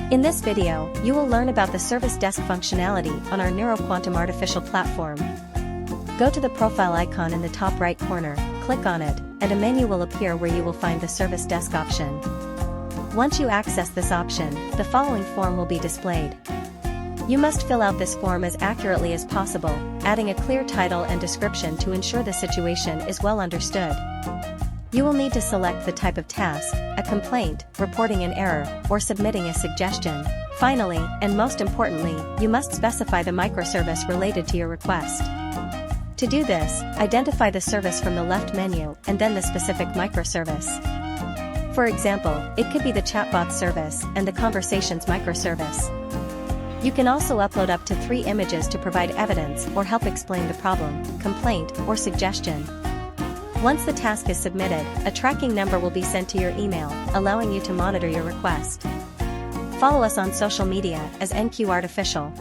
In this video, you will learn about the Service Desk functionality on our NeuroQuantum artificial platform. Go to the profile icon in the top right corner, click on it, and a menu will appear where you will find the Service Desk option. Once you access this option, the following form will be displayed. You must fill out this form as accurately as possible, adding a clear title and description to ensure the situation is well understood. You will need to select the type of task, a complaint, reporting an error, or submitting a suggestion. Finally, and most importantly, you must specify the microservice related to your request. To do this, identify the service from the left menu and then the specific microservice. For example, it could be the chatbot service and the conversations microservice. You can also upload up to 3 images to provide evidence or help explain the problem, complaint, or suggestion. Once the task is submitted, a tracking number will be sent to your email, allowing you to monitor your request. Follow us on social media as NQA Artificial.